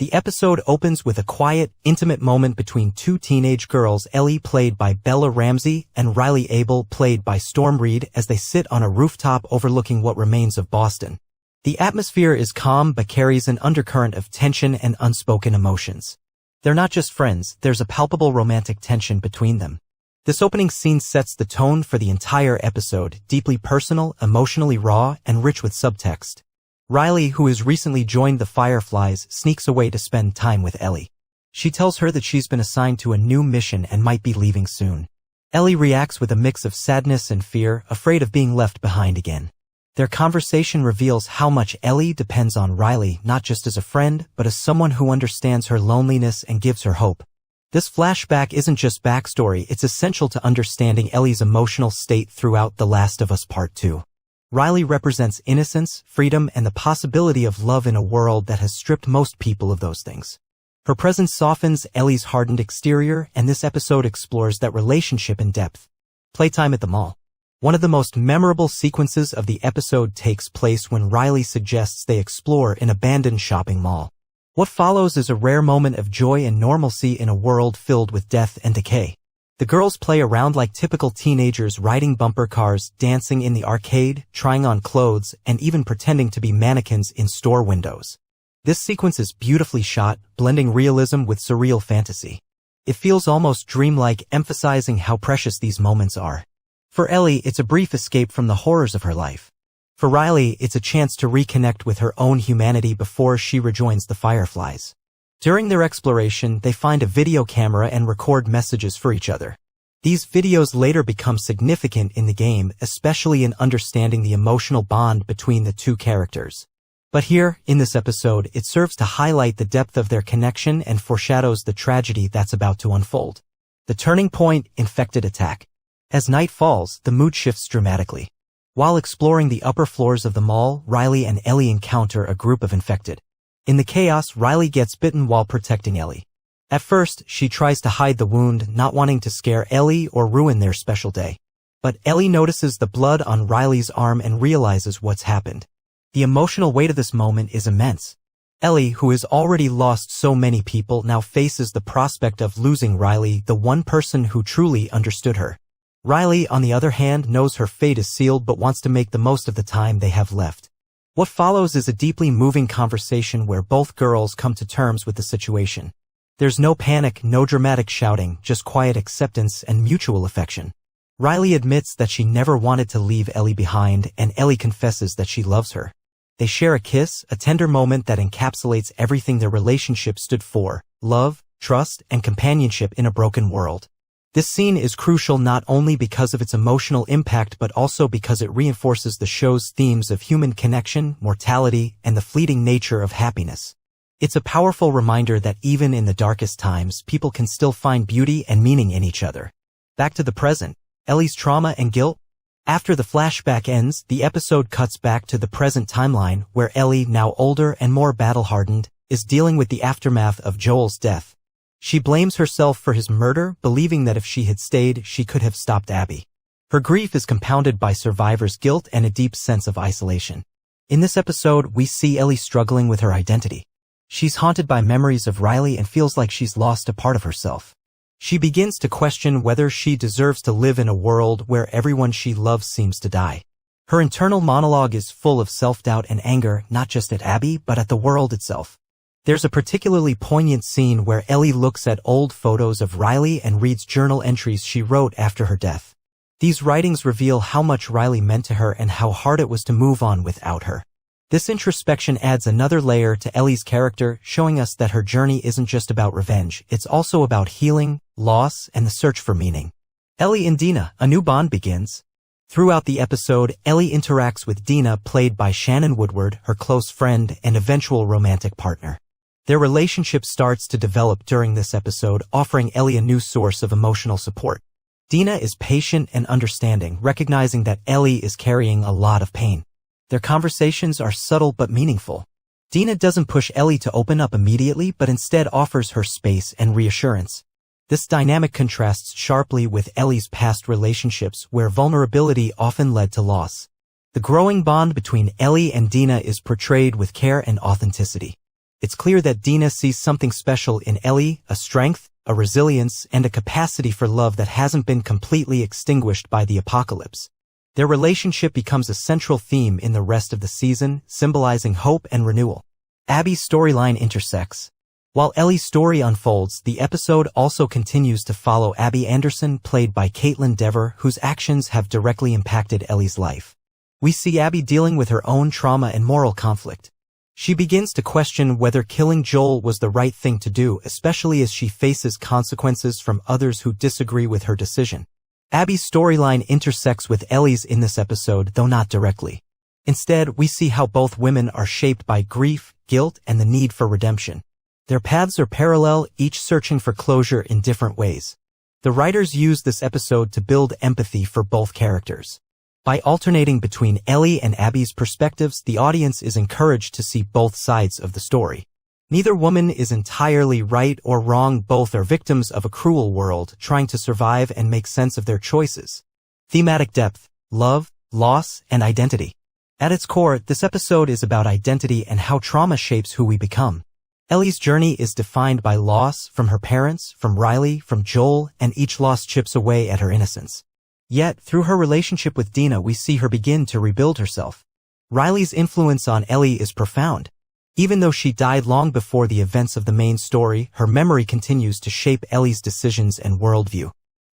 The episode opens with a quiet, intimate moment between two teenage girls, Ellie played by Bella Ramsey and Riley Abel played by Storm Reed, as they sit on a rooftop overlooking what remains of Boston. The atmosphere is calm but carries an undercurrent of tension and unspoken emotions. They're not just friends, there's a palpable romantic tension between them. This opening scene sets the tone for the entire episode, deeply personal, emotionally raw, and rich with subtext. Riley, who has recently joined the Fireflies, sneaks away to spend time with Ellie. She tells her that she's been assigned to a new mission and might be leaving soon. Ellie reacts with a mix of sadness and fear, afraid of being left behind again. Their conversation reveals how much Ellie depends on Riley, not just as a friend, but as someone who understands her loneliness and gives her hope. This flashback isn't just backstory, it's essential to understanding Ellie's emotional state throughout The Last of Us Part 2. Riley represents innocence, freedom, and the possibility of love in a world that has stripped most people of those things. Her presence softens Ellie's hardened exterior, and this episode explores that relationship in depth. Playtime at the mall. One of the most memorable sequences of the episode takes place when Riley suggests they explore an abandoned shopping mall. What follows is a rare moment of joy and normalcy in a world filled with death and decay. The girls play around like typical teenagers, riding bumper cars, dancing in the arcade, trying on clothes, and even pretending to be mannequins in store windows. This sequence is beautifully shot, blending realism with surreal fantasy. It feels almost dreamlike, emphasizing how precious these moments are. For Ellie, it's a brief escape from the horrors of her life. For Riley, it's a chance to reconnect with her own humanity before she rejoins the Fireflies. During their exploration, they find a video camera and record messages for each other. These videos later become significant in the game, especially in understanding the emotional bond between the two characters. But here, in this episode, it serves to highlight the depth of their connection and foreshadows the tragedy that's about to unfold. The turning point, infected attack. As night falls, the mood shifts dramatically. While exploring the upper floors of the mall, Riley and Ellie encounter a group of infected. In the chaos, Riley gets bitten while protecting Ellie. At first, she tries to hide the wound, not wanting to scare Ellie or ruin their special day. But Ellie notices the blood on Riley's arm and realizes what's happened. The emotional weight of this moment is immense. Ellie, who has already lost so many people, now faces the prospect of losing Riley, the one person who truly understood her. Riley, on the other hand, knows her fate is sealed but wants to make the most of the time they have left. What follows is a deeply moving conversation where both girls come to terms with the situation. There's no panic, no dramatic shouting, just quiet acceptance and mutual affection. Riley admits that she never wanted to leave Ellie behind, and Ellie confesses that she loves her. They share a kiss, a tender moment that encapsulates everything their relationship stood for: love, trust, and companionship in a broken world. This scene is crucial not only because of its emotional impact but also because it reinforces the show's themes of human connection, mortality, and the fleeting nature of happiness. It's a powerful reminder that even in the darkest times, people can still find beauty and meaning in each other. Back to the present. Ellie's trauma and guilt. After the flashback ends, the episode cuts back to the present timeline, where Ellie, now older and more battle-hardened, is dealing with the aftermath of Joel's death. She blames herself for his murder, believing that if she had stayed, she could have stopped Abby. Her grief is compounded by survivor's guilt and a deep sense of isolation. In this episode, we see Ellie struggling with her identity. She's haunted by memories of Riley and feels like she's lost a part of herself. She begins to question whether she deserves to live in a world where everyone she loves seems to die. Her internal monologue is full of self-doubt and anger, not just at Abby, but at the world itself. There's a particularly poignant scene where Ellie looks at old photos of Riley and reads journal entries she wrote after her death. These writings reveal how much Riley meant to her and how hard it was to move on without her. This introspection adds another layer to Ellie's character, showing us that her journey isn't just about revenge, it's also about healing, loss, and the search for meaning. Ellie and Dina, a new bond begins. Throughout the episode, Ellie interacts with Dina, played by Shannon Woodward, her close friend and eventual romantic partner. Their relationship starts to develop during this episode, offering Ellie a new source of emotional support. Dina is patient and understanding, recognizing that Ellie is carrying a lot of pain. Their conversations are subtle but meaningful. Dina doesn't push Ellie to open up immediately, but instead offers her space and reassurance. This dynamic contrasts sharply with Ellie's past relationships, where vulnerability often led to loss. The growing bond between Ellie and Dina is portrayed with care and authenticity. It's clear that Dina sees something special in Ellie, a strength, a resilience, and a capacity for love that hasn't been completely extinguished by the apocalypse. Their relationship becomes a central theme in the rest of the season, symbolizing hope and renewal. Abby's storyline intersects. While Ellie's story unfolds, the episode also continues to follow Abby Anderson, played by Kaitlyn Dever, whose actions have directly impacted Ellie's life. We see Abby dealing with her own trauma and moral conflict. She begins to question whether killing Joel was the right thing to do, especially as she faces consequences from others who disagree with her decision. Abby's storyline intersects with Ellie's in this episode, though not directly. Instead, we see how both women are shaped by grief, guilt, and the need for redemption. Their paths are parallel, each searching for closure in different ways. The writers use this episode to build empathy for both characters. By alternating between Ellie and Abby's perspectives, the audience is encouraged to see both sides of the story. Neither woman is entirely right or wrong, both are victims of a cruel world, trying to survive and make sense of their choices. Thematic depth, love, loss, and identity. At its core, this episode is about identity and how trauma shapes who we become. Ellie's journey is defined by loss, from her parents, from Riley, from Joel, and each loss chips away at her innocence. Yet, through her relationship with Dina, we see her begin to rebuild herself. Riley's influence on Ellie is profound. Even though she died long before the events of the main story, her memory continues to shape Ellie's decisions and worldview.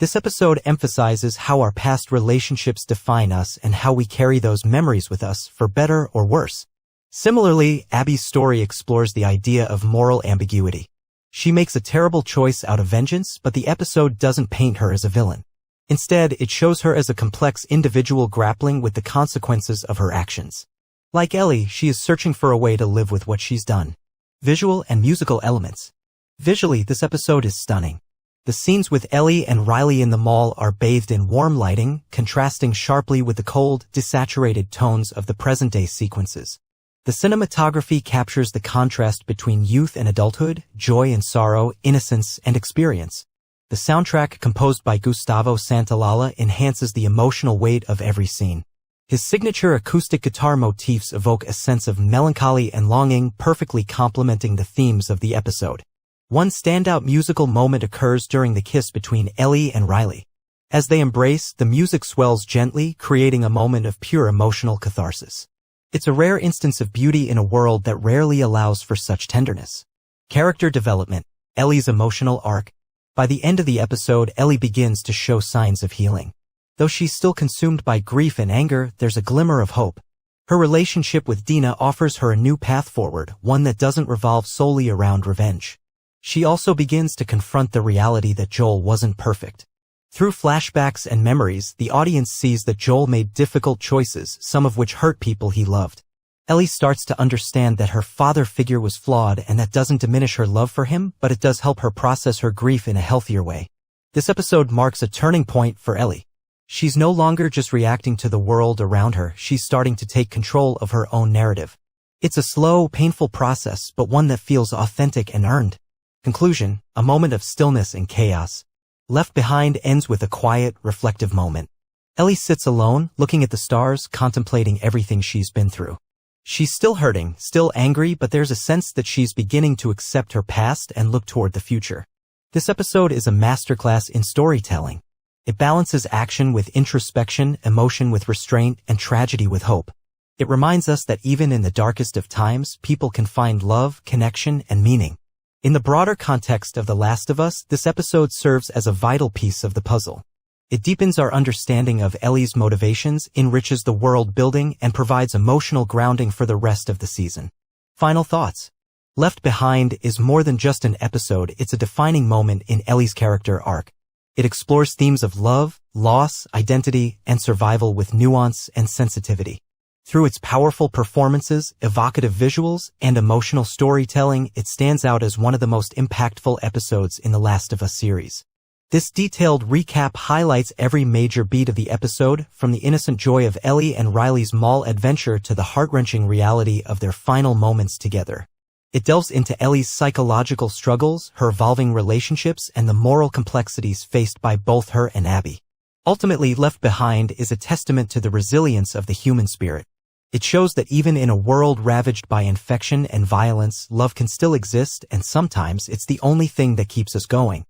This episode emphasizes how our past relationships define us and how we carry those memories with us, for better or worse. Similarly, Abby's story explores the idea of moral ambiguity. She makes a terrible choice out of vengeance, but the episode doesn't paint her as a villain. Instead, it shows her as a complex individual grappling with the consequences of her actions. Like Ellie, she is searching for a way to live with what she's done. Visual and musical elements. Visually, this episode is stunning. The scenes with Ellie and Riley in the mall are bathed in warm lighting, contrasting sharply with the cold, desaturated tones of the present-day sequences. The cinematography captures the contrast between youth and adulthood, joy and sorrow, innocence and experience. The soundtrack, composed by Gustavo Santaolalla, enhances the emotional weight of every scene. His signature acoustic guitar motifs evoke a sense of melancholy and longing, perfectly complementing the themes of the episode. One standout musical moment occurs during the kiss between Ellie and Riley. As they embrace, the music swells gently, creating a moment of pure emotional catharsis. It's a rare instance of beauty in a world that rarely allows for such tenderness. Character development. Ellie's emotional arc. By the end of the episode, Ellie begins to show signs of healing. Though she's still consumed by grief and anger, there's a glimmer of hope. Her relationship with Dina offers her a new path forward, one that doesn't revolve solely around revenge. She also begins to confront the reality that Joel wasn't perfect. Through flashbacks and memories, the audience sees that Joel made difficult choices, some of which hurt people he loved. Ellie starts to understand that her father figure was flawed, and that doesn't diminish her love for him, but it does help her process her grief in a healthier way. This episode marks a turning point for Ellie. She's no longer just reacting to the world around her, she's starting to take control of her own narrative. It's a slow, painful process, but one that feels authentic and earned. Conclusion, a moment of stillness and chaos. Left Behind ends with a quiet, reflective moment. Ellie sits alone, looking at the stars, contemplating everything she's been through. She's still hurting, still angry, but there's a sense that she's beginning to accept her past and look toward the future. This episode is a masterclass in storytelling. It balances action with introspection, emotion with restraint, and tragedy with hope. It reminds us that even in the darkest of times, people can find love, connection, and meaning. In the broader context of The Last of Us, this episode serves as a vital piece of the puzzle. It deepens our understanding of Ellie's motivations, enriches the world building, and provides emotional grounding for the rest of the season. Final thoughts. Left Behind is more than just an episode, it's a defining moment in Ellie's character arc. It explores themes of love, loss, identity, and survival with nuance and sensitivity. Through its powerful performances, evocative visuals, and emotional storytelling, it stands out as one of the most impactful episodes in the Last of Us series. This detailed recap highlights every major beat of the episode, from the innocent joy of Ellie and Riley's mall adventure to the heart-wrenching reality of their final moments together. It delves into Ellie's psychological struggles, her evolving relationships, and the moral complexities faced by both her and Abby. Ultimately, Left Behind is a testament to the resilience of the human spirit. It shows that even in a world ravaged by infection and violence, love can still exist, and sometimes it's the only thing that keeps us going.